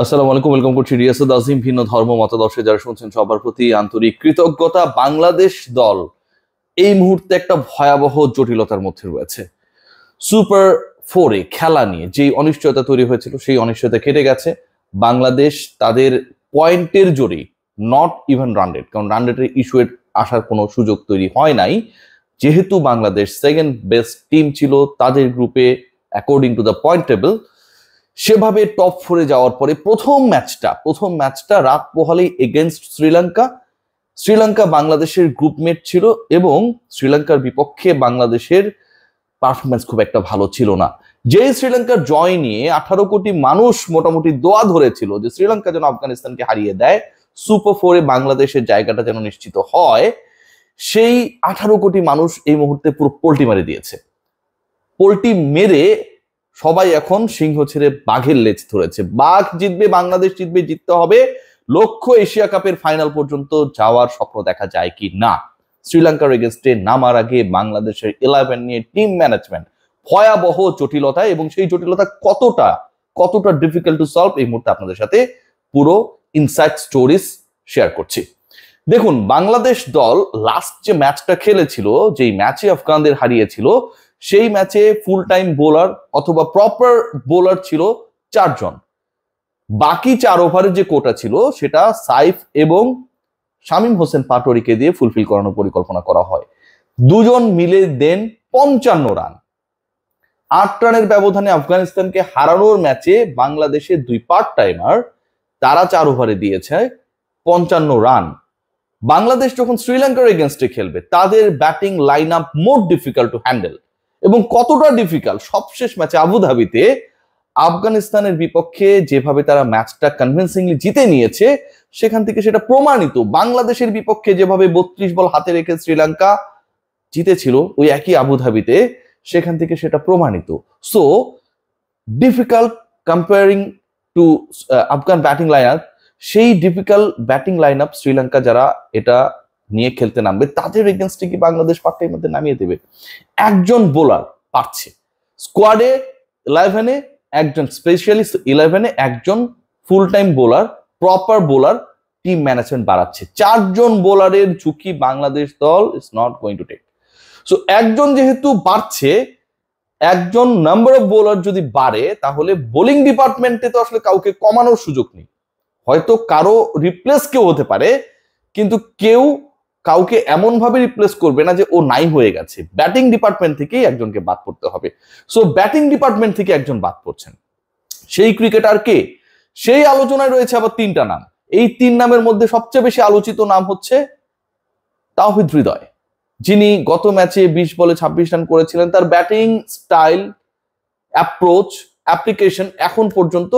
আসসালামু আলাইকুম, ওয়েলকাম করছি রিয়াসত আজিম। ভিন্ন ধর্ম মতাদর্শে যারা শুনছেন সবার প্রতি আন্তরিক কৃতজ্ঞতা। বাংলাদেশ দল এই মুহূর্তে একটা ভয়াবহ জটিলতার মধ্যে রয়েছে। সুপার ফোরে খেলা নিয়ে যে অনিশ্চয়তা তৈরি হয়েছিল সেই অনিশ্চয়তা কেটে গেছে। বাংলাদেশ তাদের পয়েন্টের জোরে, নট ইভেন রানরেট, কারণ রানরেটের ইস্যুয়ের আসার কোনো সুযোগ তৈরি হয় নাই, যেহেতু বাংলাদেশ সেকেন্ড বেস্ট টিম ছিল তাদের গ্রুপে according to the point table. সেভাবে টপ ফোরে যাওয়ার পরে প্রথম ম্যাচটা রাত পোহালেই এগেনস্ট শ্রীলঙ্কা বাংলাদেশের গ্রুপমেট ছিল এবং শ্রীলঙ্কার বিপক্ষে বাংলাদেশের পারফরমেন্স খুব একটা ভালো ছিল না। যে শ্রীলঙ্কার জয় নিয়ে 18 কোটি মানুষ মোটামুটি দোয়া ধরেছিল যে শ্রীলঙ্কা যেন আফগানিস্তানকে হারিয়ে দেয়, সুপার ফোরে বাংলাদেশের জায়গাটা যেন নিশ্চিত হয়, সেই 18 কোটি মানুষ এই মুহূর্তে পুরো পোল্টি মেরে দিয়েছে। পোল্টি মেরে সবাই এখন সিংহ ছেড়ে বাঘের লেজ ধরেছে। বাঘ জিতবে, বাংলাদেশ জিতবে, জিততে হবে। লক্ষ্য এশিয়া কাপের ফাইনাল পর্যন্ত যাওয়ার স্বপ্ন দেখা যায় কি না। শ্রীলঙ্কার এগেনস্টে নামার আগে বাংলাদেশের 11 নিয়ে টিম ম্যানেজমেন্ট ভয়াবহ জটিলতা, এবং সেই জটিলতা কতটা ডিফিকাল্ট টু সলভ এই মুহূর্তে আপনাদের সাথে পুরো ইনসাইড স্টোরিজ শেয়ার করছি। দেখুন, বাংলাদেশ দল লাস্ট যে ম্যাচটা খেলেছিল, যেই ম্যাচে আফগানদের হারিয়েছিল, সেই ম্যাচে ফুল টাইম বোলার অথবা প্রপার বোলার ছিল 4 জন। বাকি 4 ওভারের যে কোটা ছিল সেটা সাইফ এবং শামীম হোসেন পাটোয়ারিকে দিয়ে ফুলফিল করানোর পরিকল্পনা করা হয়। দুজন মিলে দেন 55 রান। 8 রানের ব্যবধানে আফগানিস্তানকে হারানোর ম্যাচে বাংলাদেশের 2 পার্ট টাইমার তারা 4 ওভারে দিয়েছে 55 রান। বাংলাদেশ যখন শ্রীলঙ্কার এগেনস্টে খেলবে তাদের batting line up more difficult to handle. এবং কতটা ডিফিকাল্ট, সবশেষ ম্যাচে আবুধাবিতে আফগানিস্তানের বিপক্ষে যেভাবে তারা ম্যাচটা কনভিন্সিংলি জিতে নিয়েছে, সেখান থেকে সেটা প্রমাণিত। বাংলাদেশের বিপক্ষে যেভাবে 32 বল হাতে রেখে শ্রীলঙ্কা জিতেছিল ওই একই আবুধাবিতে, সেখান থেকে সেটা প্রমাণিত। So difficult comparing to Afghan batting line up, সেই difficult batting line up Sri Lanka যারা এটা নিয়ে খেলতে নামবে তাদের এগেনস্টে কি বাংলাদেশ পার্টির মধ্যে নামিয়ে দেবে? একজন বোলার পারছে, স্কোয়াডে 11-এ একজন, স্পেশালিস্ট 11-এ একজন full time bowler, proper bowler, team management বাড়াচ্ছে। 4 জন বোলারের ঝুঁকি বাংলাদেশ দল is not going to take. So একজন যেহেতু বাড়ছে, একজন নাম্বার অফ বোলার যদি বাড়ে, তাহলে বোলিং ডিপার্টমেন্টে তো আসলে কাউকে কমানোর সুযোগ নেই। হয়তো কারো রিপ্লেস কেউ হতে পারে, কিন্তু কেউ কাউকে এমন ভাবে রিপ্লেস করবে না যে ও নাই হয়ে গেছে। ব্যাটিং ডিপার্টমেন্ট থেকেই একজনকে বাদ পড়তে হবে। সো ব্যাটিং ডিপার্টমেন্ট থেকে একজন বাদ পড়ছেন, সেই ক্রিকেটার কে? সেই আলোচনায় রয়েছে আবার 3টা নাম। এই 3 নামের মধ্যে সবচেয়ে বেশি আলোচিত নাম হচ্ছে তাওহিদ হৃদয়, যিনি গত ম্যাচে 20 বলে 26 রান করেছিলেন। তার ব্যাটিং স্টাইল, অ্যাপ্রোচ, অ্যাপ্লিকেশন এখন পর্যন্ত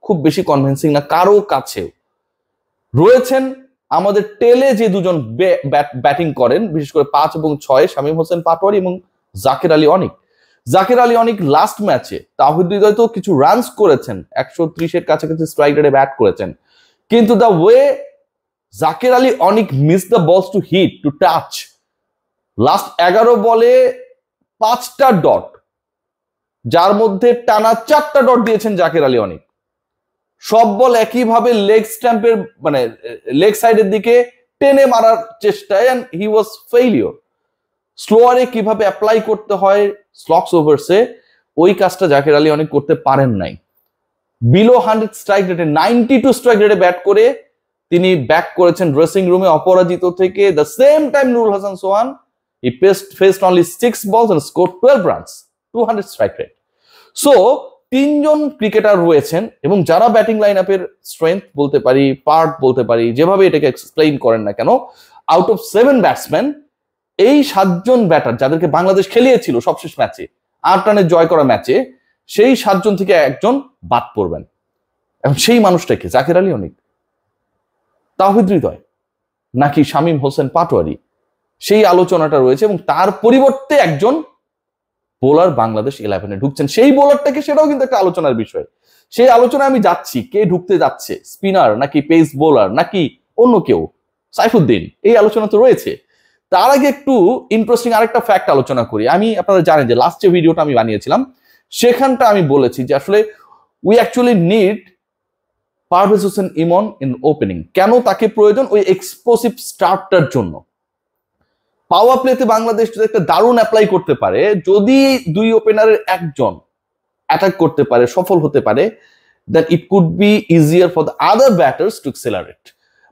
খুব বেশি কনভিন্সিং না কারো কাছে। রয়েছেন আমাদের টেলে যে 2 জন ব্যাটিং করেন, বিশেষ করে 5 এবং 6, শামীম হোসেন পাটোয়ারি এবং জাকির আলী অনিক। লাস্ট ম্যাচে তাওহিদ হৃদয় তো কিছু রানস করেছেন, 130-এর কাছাকাছি স্ট্রাইক রেটে ব্যাট করেছেন, কিন্তু the way Zakir Ali Anik miss the balls to hit to touch, last 11 বলে 5টা ডট, যার মধ্যে টানা 4টা ডট দিয়েছেন জাকির আলী অনিক। সব বল একইভাবে লেগ স্ট্যাম্পের মানে লেগ সাইডের দিকে টেনে মারার চেষ্টায়, এন্ড হি ওয়াজ ফেইলিওর। স্লোয়ারে কিভাবে অ্যাপ্লাই করতে হয় স্লক্স ওভারসে, ওই কাজটা জাকির আলী অনেক করতে পারেন নাই। বিলো 100 স্ট্রাইক রেটে, 92 স্ট্রাইক রেটে ব্যাট করে তিনি ব্যাক করেছেন ড্রেসিং রুমে অপরাজিত থেকে। The same time Nurul Hasan Sohan, he faced only 6 balls and scored 12 runs, 200 strike rate. So 3 জন ক্রিকেটার রয়েছেন, এবং যারা ব্যাটিং লাইন আপের স্ট্রেংথ বলতে পারি, পার্ট বলতে পারি, যেভাবে এটাকে এক্সপ্লেইন করেন না কেন, আউট অফ 7 ব্যাটসম্যান, এই 7 জন ব্যাটার যাদেরকে বাংলাদেশ খেলিয়েছিল সবশেষ ম্যাচে 8 রানের জয় করা ম্যাচে, সেই 7 জন থেকে একজন বাদ পড়বেন। এখন সেই মানুষটাকে জাকির আলী অনিক, তাওহিদ হৃদয়, নাকি শামীম হোসেন পাটোয়ারি, সেই আলোচনাটা রয়েছে। এবং তার পরিবর্তে একজন বোলার বাংলাদেশ 11-এ ঢুকছেন, সেই বোলারটাকে, সেটাও কিন্তু একটা আলোচনার বিষয়। সেই আলোচনায় আমি যাচ্ছি, কে ঢুকতে যাচ্ছে, স্পিনার নাকি পেস বোলার নাকি অন্য কেউ, সাইফুদ্দিন, এই আলোচনা তো রয়েছে। তার আগে একটু ইন্টারেস্টিং আরেকটা ফ্যাক্ট আলোচনা করি। আপনারা জানেন যে লাস্ট যে ভিডিওটা আমি বানিয়েছিলাম সেখানটা আমি বলেছি যে আসলে we actually need Parvez Hossain Emon in opening, কেন তাকে প্রয়োজন? ওই এক্সপ্লোসিভ স্টার্টটার জন্য। পাওয়ার প্লেতে বাংলাদেশ যদি একটা দারুণ অ্যাপ্লাই করতে পারে, যদি দুই ওপেনারের একজন অ্যাটাক করতে পারে, সফল হতে পারে, then it could be easier for the other batters to accelerate.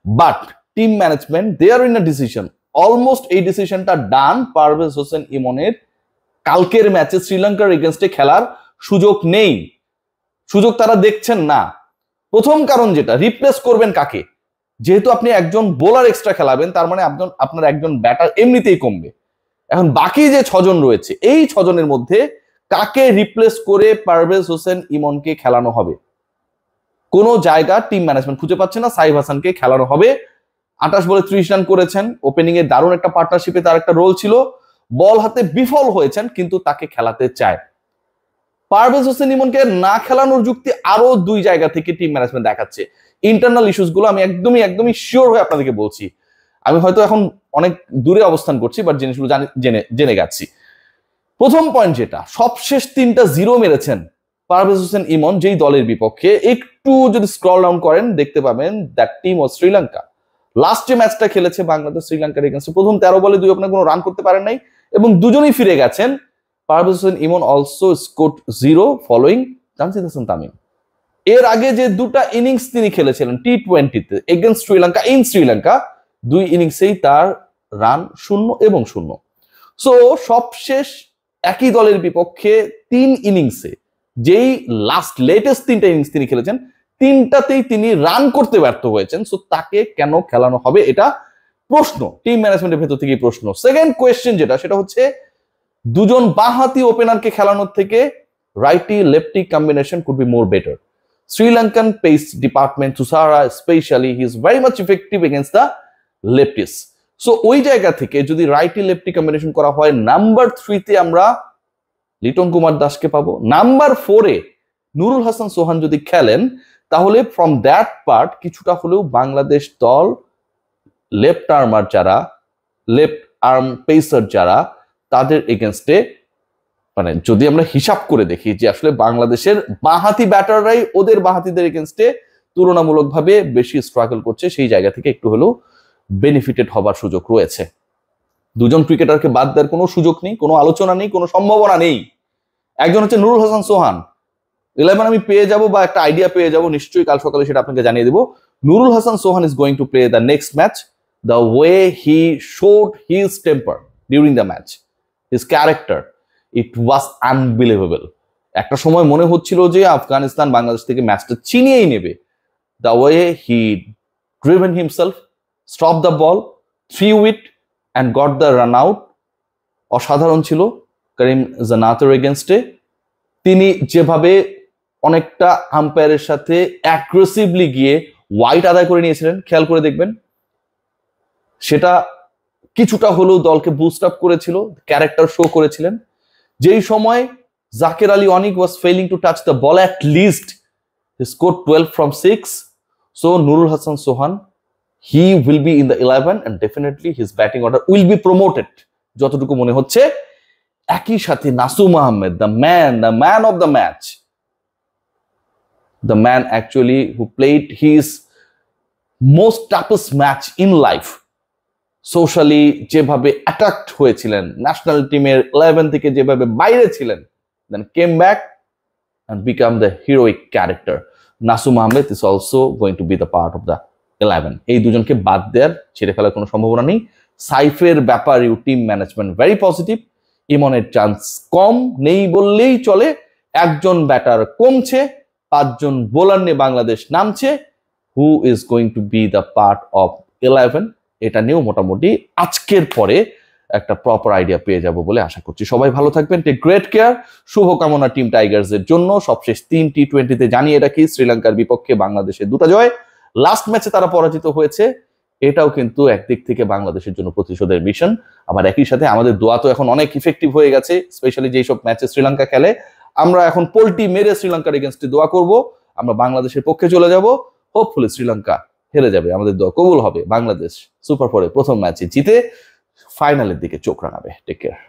But team management, they are in a decision, almost এই ডিসিশনটা ডান। পারভেজ হোসেন ইমনের কালকের ম্যাচে শ্রীলঙ্কার এগেনস্টে খেলার সুযোগ নেই, সুযোগ তারা দেখছেন না। প্রথম কারণ যেটা, রিপ্লেস করবেন কাকে? যেহেতু আপনি একজন বোলার এক্সট্রা খেলাবেন, তার মানে আপনার একজন ব্যাটার এমনিতেই কমবে। এখন বাকি যে 6 জন রয়েছে, এই 6 জনের মধ্যে কাকে রিপ্লেস করে পারভেজ হোসেন ইমনকে খেলানো হবে? কোন জায়গা টিম ম্যানেজমেন্ট খুঁজে পাচ্ছে না। সাইফ হাসানকে খেলানো হবে। 28 বলে 30 রান করেছেন, ওপেনিং এ দারুণ একটা পার্টনারশিপে তার একটা রোল ছিল, বল হাতে বিফল হয়েছেন, কিন্তু তাকে খেলাতে চায়। পারভেজ হোসেন ইমনকে না খেলানোর যুক্তি আরো 2 জায়গা থেকে টিম ম্যানেজমেন্ট দেখাচ্ছে। ইন্টারনাল ইস্যুস গুলো আমি একদমই শিওর হয়ে আপনাদেরকে বলছি। আমি হয়তো এখন অনেক দূরে অবস্থান করছি, বাট জিনিসগুলো জেনে গেছি। প্রথম পয়েন্ট যেটা, সবশেষ 3টা 0 মেরেছেন পারভেজ হোসেন ইমন যেই দলের বিপক্ষে। একটু যদি স্ক্রল ডাউন করেন দেখতে পাবেন দ্যাট টিম ও শ্রীলঙ্কা। লাস্ট যে ম্যাচটা খেলেছে বাংলাদেশ শ্রীলঙ্কার এগেইনস্টে, প্রথম 13 বলে 2 ওপেনার কোনো রান করতে পারেন নাই এবং দুজনেই ফিরে গেছেন। Parvez Hossain Emon also scored 0 following Tanzid Hasan Tamim. এর আগে যে 2টা ইনিংস তিনি খেলেছিলেন টি20তে এগেইনস্ট শ্রীলঙ্কা ইন শ্রীলঙ্কা, 2 ইনিংসেই তার রান 0 এবং 0। সো সবশেষ একই দলের বিপক্ষে 3 ইনিংসে, যেই লেটেস্ট 3টা ইনিংস তিনি খেলেছেন, 3টাতেই তিনি রান করতে ব্যর্থ হয়েছেন। সো তাকে কেন খেলানো হবে, এটা প্রশ্ন, টিম ম্যানেজমেন্টের ভেতর থেকেই প্রশ্ন। সেকেন্ড কোয়েশ্চেন যেটা, সেটা হচ্ছে দুজন বাঁহাতি ওপেনারকে খেলানোর থেকে righty lefty combination could be more better. Sri Lankan pace department, Tushara specially, he is very much effective against the lefties. So ওই জায়গা থেকে যদি রাইটি লেফটি কম্বিনেশন করা হয়, নাম্বার 3-তে আমরা লিটন কুমার দাসকে পাবো। নাম্বার 4-এ নুরুল হাসান সোহান যদি খেলেন, তাহলে ফ্রম দ্যাট পার্ট কিছুটা হলেও বাংলাদেশ দল লেফট আর্মার যারা, লেফট আর্ম পেসার যারা, তাদের এগেনস্টে, মানে যদি আমরা হিসাব করে দেখি যে আসলে বাংলাদেশের বাঁহাতি ব্যাটাররাই ওদের বাঁহাতিদের এগেনস্টে তুলনামূলকভাবে বেশি স্ট্রাগল করছে, সেই জায়গা থেকে একটু হলেও বেনিফিটেড হবার সুযোগ রয়েছে। দুজন ক্রিকেটারকে বাদ দেওয়ার কোনো সুযোগ নেই, কোনো আলোচনা নেই, কোনো সম্ভাবনা নেই। একজন হচ্ছে নুরুল হাসান সোহান। 11 আমি পেয়ে যাব বা একটা আইডিয়া পেয়ে যাব, নিশ্চয়ই কাল সকালে সেটা আপনাকে জানিয়ে দেব। Nurul Hasan Sohan is going to play the next match. The way he showed his temper during the match, his character, it was unbelievable. একটা সময় মনে হচ্ছিল যে আফগানিস্তান বাংলাদেশ থেকে ম্যাচটা ছিনিয়েই নেবে। The way he driven himself, stop the ball, threw it and got the run out, অসাধারণ ছিল করিম জান্নাতের এগেনস্টে। তিনি যেভাবে অনেকটা আম্পায়ারের সাথে অ্যাগ্রেসিভলি গিয়ে ওয়াইড আদায় করে নিয়েছিলেন, খেয়াল করে দেখবেন, সেটা কিছুটা হলেও দলকে বুস্ট আপ করেছিল, ক্যারেক্টার শো করেছিলেন। যেই সময় Zakir Ali Anik was failing to touch the ball, at least he scored 12 from 6. So Nurul Hasan Sohan, he will be in the 11 and definitely his batting order will be promoted যতটুকু মনে হচ্ছে। একই সাথে Nasum Ahmed, the man of the match, the man actually who played his most toughest match in life, socially যেভাবে attacked হয়েছিলেন, national টিমের 11 থেকে যেভাবে বাইরে ছিলেন, then came back and become the heroic character. Nasum Ahmed is also going to be the part of the 11. এই দুজনকে বাদ দেওয়ার, ছেড়ে ফেলার কোনো সম্ভাবনা নেই। সাইফের ব্যাপারেও টিম ম্যানেজমেন্ট ভেরি পজিটিভ। ইমনের চান্স কম নেই বললেই চলে। একজন ব্যাটার কমছে, 5 জন বোলার নিয়ে বাংলাদেশ নামছে। Who is going two B the part of 11, এটা নিয়েও মোটামুটি আজকের পরে একটা প্রপার আইডিয়া পেয়ে যাব বলে আশা করছি। সবাই ভালো থাকবেন, টেক গ্রেট কেয়ার। শুভকামনা টিম টাইগার্সের জন্য। সবশেষ 3 টি20তে জানিয়ে রাখি, শ্রীলঙ্কার বিপক্ষে বাংলাদেশের 2টা জয়, লাস্ট ম্যাচে তারা পরাজিত হয়েছে। এটাও কিন্তু একদিক থেকে বাংলাদেশের জন্য প্রতিশোধের মিশন। আবার একই সাথে আমাদের দোয়া তো এখন অনেক ইফেক্টিভ হয়ে গেছে, স্পেশালি যেই সব ম্যাচে শ্রীলঙ্কা খেলে। আমরা এখন পোল্টি মেরে শ্রীলঙ্কার এগেনস্টে দোয়া করব, আমরা বাংলাদেশের পক্ষে চলে যাব। হোপফুলি শ্রীলঙ্কা হেরে যাবে, আমাদের দোয়া কবুল হবে, বাংলাদেশ সুপার 4-এ প্রথম ম্যাচে জিতে ফাইনালের দিকে চোখ রাঙাবে। Take care.